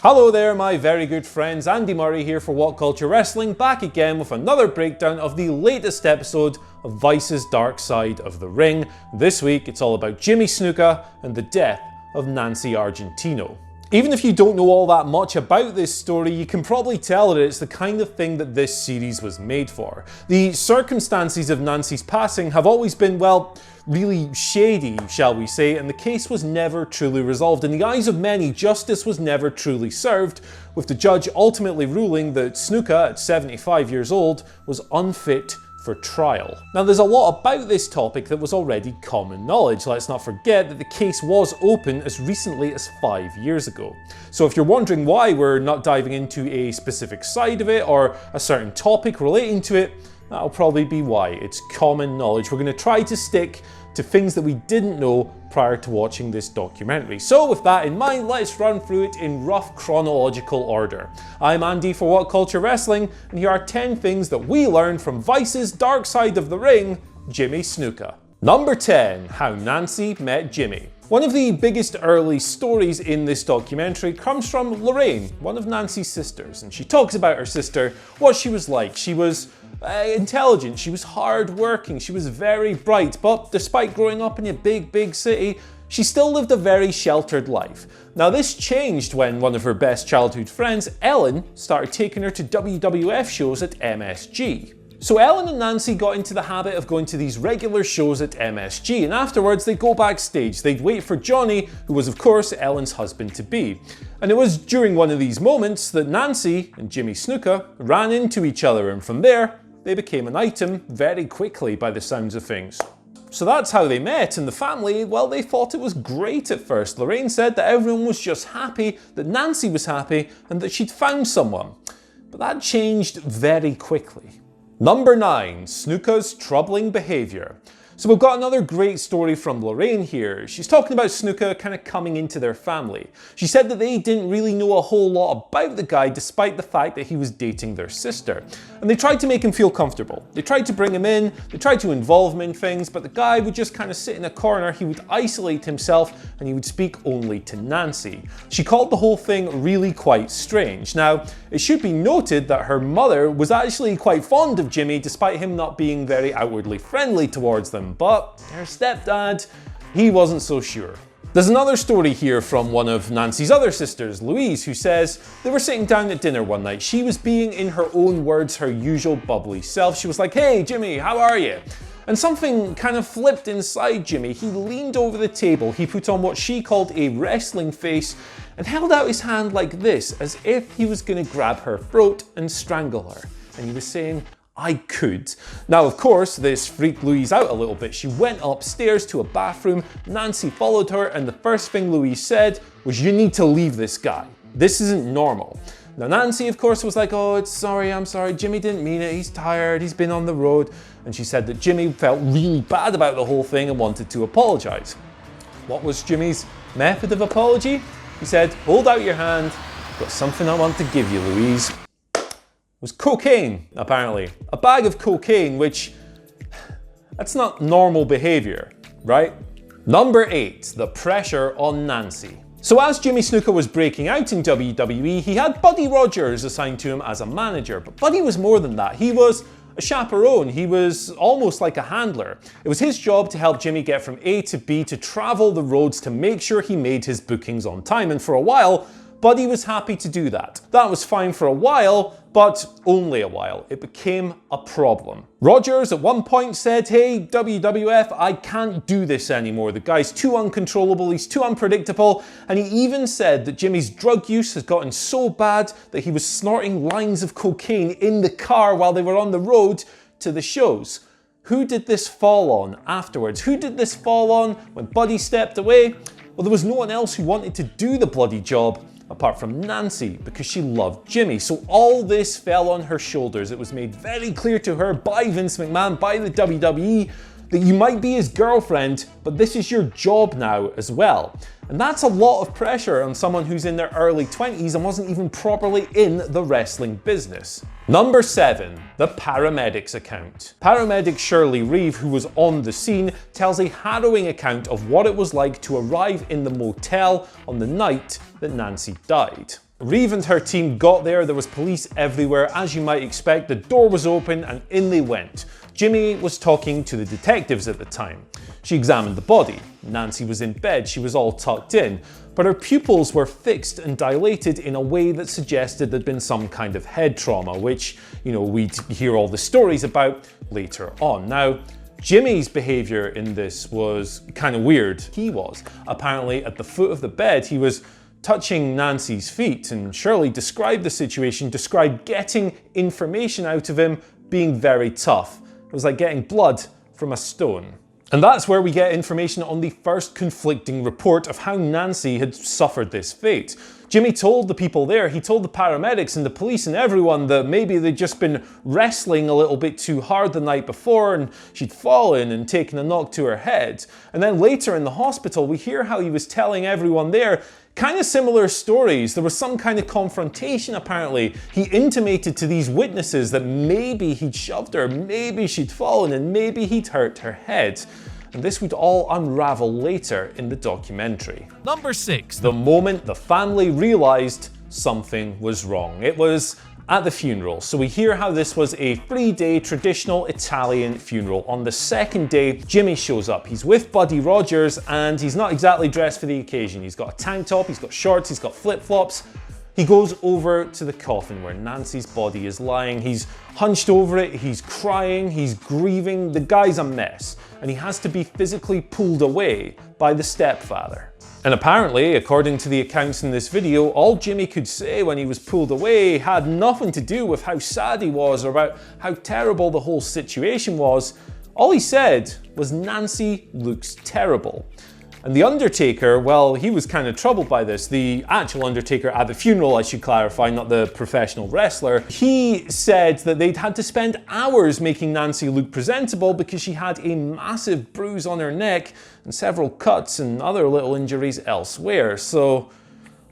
Hello there, my very good friends. Andy Murray here for What Culture Wrestling, back again with another breakdown of the latest episode of Vice's Dark Side of the Ring. This week, it's all about Jimmy Snuka and the death of Nancy Argentino. Even if you don't know all that much about this story, you can probably tell that it's the kind of thing that this series was made for. The circumstances of Nancy's passing have always been, well, really shady, shall we say, and the case was never truly resolved. In the eyes of many, justice was never truly served, with the judge ultimately ruling that Snuka, at 75 years old, was unfit for trial. Now, there's a lot about this topic that was already common knowledge. Let's not forget that the case was open as recently as 5 years ago. So if you're wondering why we're not diving into a specific side of it or a certain topic relating to it, that'll probably be why. It's common knowledge. We're going to try to stick to things that we didn't know prior to watching this documentary. So with that in mind, let's run through it in rough chronological order. I'm Andy for What Culture Wrestling, and here are 10 things that we learned from Vice's Dark Side of the Ring, Jimmy Snuka. Number 10, how Nancy met Jimmy. One of the biggest early stories in this documentary comes from Lorraine, one of Nancy's sisters, and she talks about her sister, what she was like. She was intelligent, she was hard-working, she was very bright, but despite growing up in a big city, she still lived a very sheltered life. Now, this changed when one of her best childhood friends, Ellen, started taking her to WWF shows at MSG. So Ellen and Nancy got into the habit of going to these regular shows at MSG, and afterwards they'd go backstage. They'd wait for Johnny, who was of course Ellen's husband-to-be. And it was during one of these moments that Nancy and Jimmy Snuka ran into each other, and from there, they became an item very quickly by the sounds of things. So that's how they met, and the family, well, they thought it was great at first. Lorraine said that everyone was just happy, that Nancy was happy, and that she'd found someone. But that changed very quickly. Number 9, Snuka's troubling behaviour. So we've got another great story from Lorraine here. She's talking about Snuka kind of coming into their family. She said that they didn't really know a whole lot about the guy despite the fact that he was dating their sister. And they tried to make him feel comfortable. They tried to bring him in, they tried to involve him in things, but the guy would just kind of sit in a corner, he would isolate himself, and he would speak only to Nancy. She called the whole thing really quite strange. Now, it should be noted that her mother was actually quite fond of Jimmy despite him not being very outwardly friendly towards them. But her stepdad, he wasn't so sure. There's another story here from one of Nancy's other sisters, Louise, who says they were sitting down at dinner one night. She was being, in her own words, her usual bubbly self. She was like, "Hey Jimmy, how are you?" And something kind of flipped inside Jimmy. He leaned over the table, he put on what she called a wrestling face, and held out his hand like this, as if he was going to grab her throat and strangle her. And he was saying, "I could." Now, of course, this freaked Louise out a little bit. She went upstairs to a bathroom, Nancy followed her, and the first thing Louise said was, "You need to leave this guy. This isn't normal." Now, Nancy, of course, was like, "Oh, I'm sorry, Jimmy didn't mean it, he's tired, he's been on the road." And she said that Jimmy felt really bad about the whole thing and wanted to apologize. What was Jimmy's method of apology? He said, "Hold out your hand, I've got something I want to give you, Louise." Was cocaine, apparently. A bag of cocaine, which, that's not normal behavior, right? Number 8, the pressure on Nancy. So as Jimmy Snuka was breaking out in WWE, he had Buddy Rogers assigned to him as a manager, but Buddy was more than that. He was a chaperone, he was almost like a handler. It was his job to help Jimmy get from A to B, to travel the roads to make sure he made his bookings on time, and for a while, Buddy was happy to do that. That was fine for a while, but only a while. It became a problem. Rogers at one point said, "Hey, WWF, I can't do this anymore. The guy's too uncontrollable, he's too unpredictable." And he even said that Jimmy's drug use has gotten so bad that he was snorting lines of cocaine in the car while they were on the road to the shows. Who did this fall on afterwards? Who did this fall on when Buddy stepped away? Well, there was no one else who wanted to do the bloody job apart from Nancy, because she loved Jimmy. So all this fell on her shoulders. It was made very clear to her by Vince McMahon, by the WWE, that you might be his girlfriend, but this is your job now as well. And that's a lot of pressure on someone who's in their early 20s and wasn't even properly in the wrestling business. Number 7, the paramedics account. Paramedic Shirley Reeve, who was on the scene, tells a harrowing account of what it was like to arrive in the motel on the night that Nancy died. Reeve and her team got there. There was police everywhere. As you might expect, the door was open and in they went. Jimmy was talking to the detectives at the time. She examined the body. Nancy was in bed. She was all tucked in, but her pupils were fixed and dilated in a way that suggested there'd been some kind of head trauma, which, we'd hear all the stories about later on. Now, Jimmy's behavior in this was kind of weird. He was apparently at the foot of the bed. He was touching Nancy's feet, and Shirley described the situation, described getting information out of him being very tough. It was like getting blood from a stone. And that's where we get information on the first conflicting report of how Nancy had suffered this fate. Jimmy told the people there, he told the paramedics and the police and everyone that maybe they'd just been wrestling a little bit too hard the night before and she'd fallen and taken a knock to her head. And then later in the hospital, we hear how he was telling everyone there kind of similar stories. There was some kind of confrontation apparently. He intimated to these witnesses that maybe he'd shoved her, maybe she'd fallen, and maybe he'd hurt her head. And this would all unravel later in the documentary. Number 6. The moment the family realized something was wrong. It was at the funeral. So we hear how this was a 3-day traditional Italian funeral. On the second day, Jimmy shows up. He's with Buddy Rogers and he's not exactly dressed for the occasion. He's got a tank top, he's got shorts, he's got flip-flops. He goes over to the coffin where Nancy's body is lying. He's hunched over it, he's crying, he's grieving. The guy's a mess and he has to be physically pulled away by the stepfather. And apparently, according to the accounts in this video, all Jimmy could say when he was pulled away had nothing to do with how sad he was or about how terrible the whole situation was. All he said was, "Nancy looks terrible." And the Undertaker, well, he was kind of troubled by this. The actual Undertaker at the funeral, I should clarify, not the professional wrestler. He said that they'd had to spend hours making Nancy look presentable because she had a massive bruise on her neck and several cuts and other little injuries elsewhere. So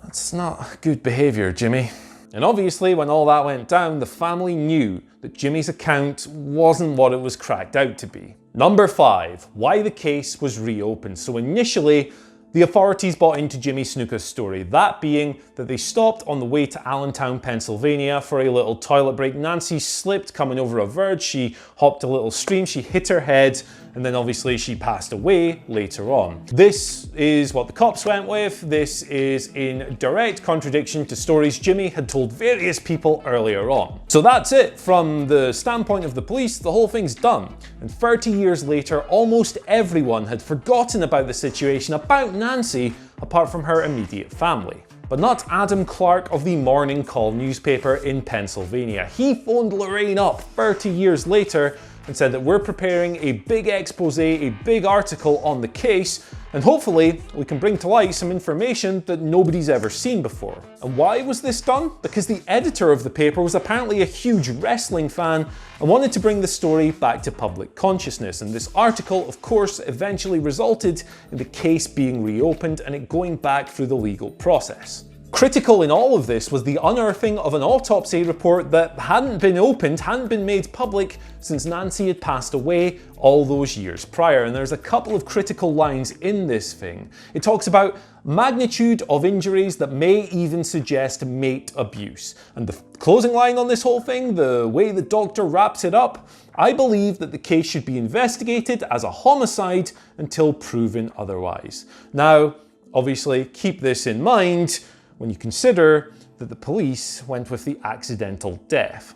that's not good behavior, Jimmy. And obviously, when all that went down, the family knew that Jimmy's account wasn't what it was cracked out to be. Number 5, why the case was reopened. So initially, the authorities bought into Jimmy Snuka's story, that being that they stopped on the way to Allentown, Pennsylvania for a little toilet break. Nancy slipped coming over a verge, she hopped a little stream, she hit her head, and then obviously she passed away later on. This is what the cops went with. This is in direct contradiction to stories Jimmy had told various people earlier on. So that's it. From the standpoint of the police, the whole thing's done. And 30 years later, almost everyone had forgotten about the situation, about Nancy, apart from her immediate family. But not Adam Clark of the Morning Call newspaper in Pennsylvania. He phoned Lorraine up 30 years later and said that we're preparing a big expose, a big article on the case, and hopefully we can bring to light some information that nobody's ever seen before. And why was this done? Because the editor of the paper was apparently a huge wrestling fan and wanted to bring the story back to public consciousness. And this article, of course, eventually resulted in the case being reopened and it going back through the legal process. Critical in all of this was the unearthing of an autopsy report that hadn't been opened, hadn't been made public since Nancy had passed away all those years prior. And there's a couple of critical lines in this thing. It talks about magnitude of injuries that may even suggest mate abuse. And the closing line on this whole thing, the way the doctor wraps it up, I believe that the case should be investigated as a homicide until proven otherwise. Now, obviously, keep this in mind when you consider that the police went with the accidental death.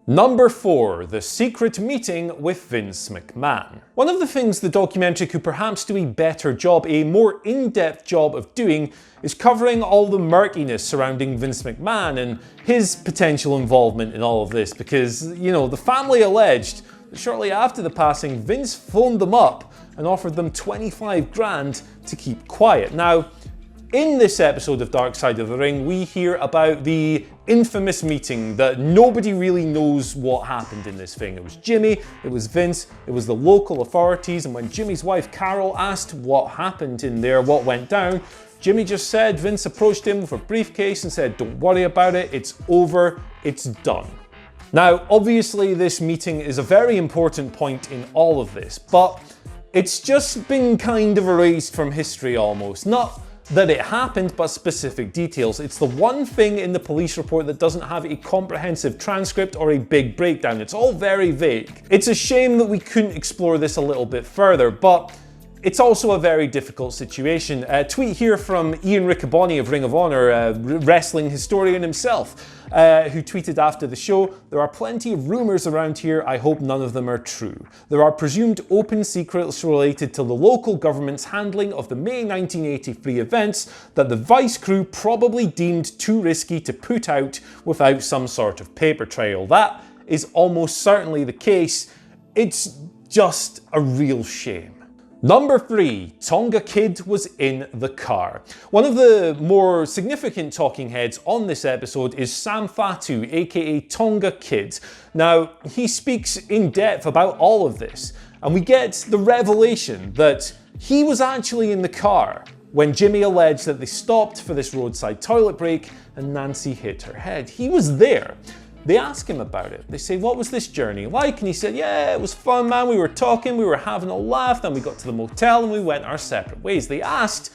Number 4, the secret meeting with Vince McMahon. One of the things the documentary could perhaps do a better job, a more in-depth job of doing, is covering all the murkiness surrounding Vince McMahon and his potential involvement in all of this, because, the family alleged that shortly after the passing, Vince phoned them up and offered them 25 grand to keep quiet. Now, in this episode of Dark Side of the Ring, we hear about the infamous meeting that nobody really knows what happened in this thing. It was Jimmy, it was Vince, it was the local authorities, and when Jimmy's wife Carol asked what happened in there, what went down, Jimmy just said Vince approached him with a briefcase and said, "Don't worry about it, it's over, it's done." Now, obviously this meeting is a very important point in all of this, but it's just been kind of erased from history almost. Not that it happened, but specific details. It's the one thing in the police report that doesn't have a comprehensive transcript or a big breakdown. It's all very vague. It's a shame that we couldn't explore this a little bit further, but it's also a very difficult situation. A tweet here from Ian Riccaboni of Ring of Honor, a wrestling historian himself, who tweeted after the show, "There are plenty of rumours around here, I hope none of them are true. There are presumed open secrets related to the local government's handling of the May 1983 events that the Vice crew probably deemed too risky to put out without some sort of paper trail." That is almost certainly the case. It's just a real shame. Number 3, Tonga Kid was in the car. One of the more significant talking heads on this episode is Sam Fatu, aka Tonga Kid. Now, he speaks in depth about all of this, and we get the revelation that he was actually in the car when Jimmy alleged that they stopped for this roadside toilet break and Nancy hit her head. He was there. They ask him about it. They say, "What was this journey like?" And he said, "Yeah, it was fun, man. We were talking, we were having a laugh, then we got to the motel and we went our separate ways." They asked,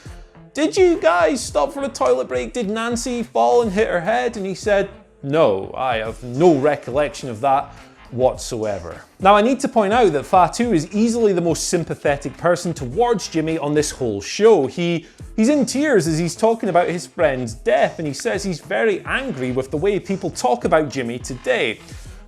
"Did you guys stop for a toilet break? Did Nancy fall and hit her head?" And he said, "No, I have no recollection of that whatsoever." Now, I need to point out that Fatu is easily the most sympathetic person towards Jimmy on this whole show. He's in tears as he's talking about his friend's death, and he says he's very angry with the way people talk about Jimmy today.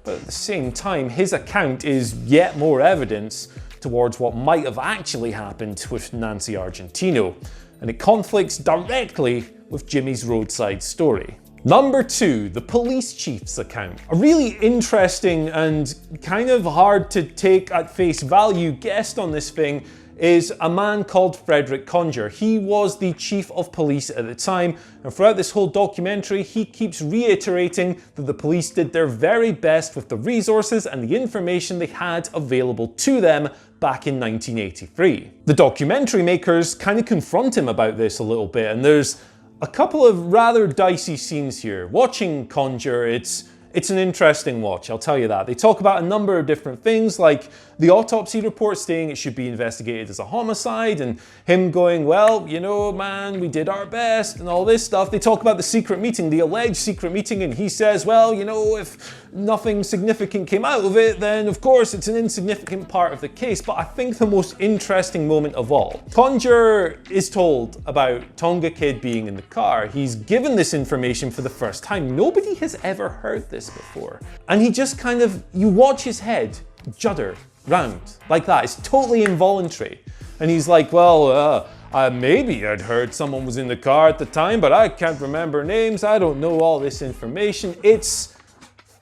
But at the same time, his account is yet more evidence towards what might have actually happened with Nancy Argentino, and it conflicts directly with Jimmy's roadside story. Number 2, the police chief's account. A really interesting and kind of hard to take at face value guest on this thing is a man called Fredrick Conger. He was the chief of police at the time, and throughout this whole documentary, he keeps reiterating that the police did their very best with the resources and the information they had available to them back in 1983. The documentary makers kind of confront him about this a little bit, and there's a couple of rather dicey scenes here. Watching Conger, it's an interesting watch, I'll tell you that. They talk about a number of different things, like the autopsy report saying it should be investigated as a homicide, and him going, "Well, you know, man, we did our best," and all this stuff. They talk about the secret meeting, the alleged secret meeting, and he says, "Well, you know, if nothing significant came out of it, then of course it's an insignificant part of the case." But I think the most interesting moment of all, Conger is told about Tonga Kid being in the car. He's given this information for the first time. Nobody has ever heard this before. And he just kind of, you watch his head judder round like that. It's totally involuntary. And he's like, "Well, maybe I'd heard someone was in the car at the time, but I can't remember names. I don't know all this information." It's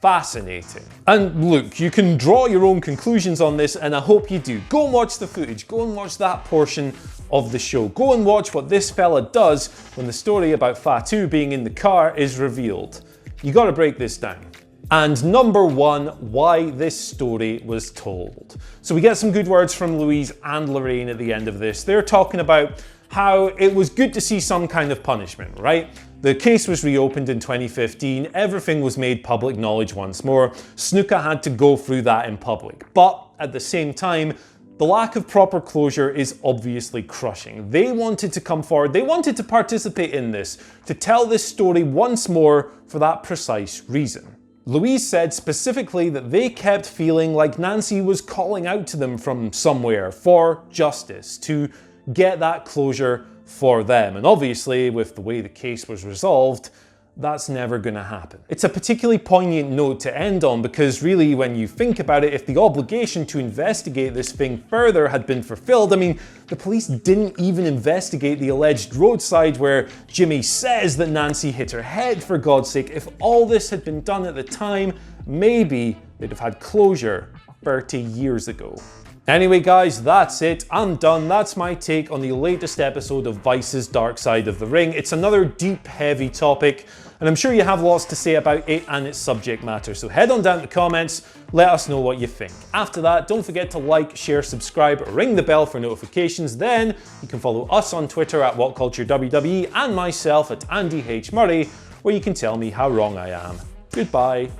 fascinating. And look, you can draw your own conclusions on this, and I hope you do. Go and watch the footage. Go and watch that portion of the show. Go and watch what this fella does when the story about Fatu being in the car is revealed. You gotta break this down. And number 1, why this story was told. So we get some good words from Louise and Lorraine at the end of this. They're talking about how it was good to see some kind of punishment, right? The case was reopened in 2015, everything was made public knowledge once more. Snuka had to go through that in public. But at the same time, the lack of proper closure is obviously crushing. They wanted to come forward, they wanted to participate in this, to tell this story once more for that precise reason. Louise said specifically that they kept feeling like Nancy was calling out to them from somewhere for justice, to get that closure for them. And obviously, with the way the case was resolved, that's never gonna happen. It's a particularly poignant note to end on because really, when you think about it, if the obligation to investigate this thing further had been fulfilled, I mean, the police didn't even investigate the alleged roadside where Jimmy says that Nancy hit her head, for God's sake. If all this had been done at the time, maybe they'd have had closure 30 years ago. Anyway guys, that's it. I'm done. That's my take on the latest episode of Vice's Dark Side of the Ring. It's another deep, heavy topic, and I'm sure you have lots to say about it and its subject matter. So head on down to the comments, let us know what you think. After that, don't forget to like, share, subscribe, ring the bell for notifications. Then you can follow us on Twitter at WhatCultureWWE and myself at Andy H. Murray, where you can tell me how wrong I am. Goodbye.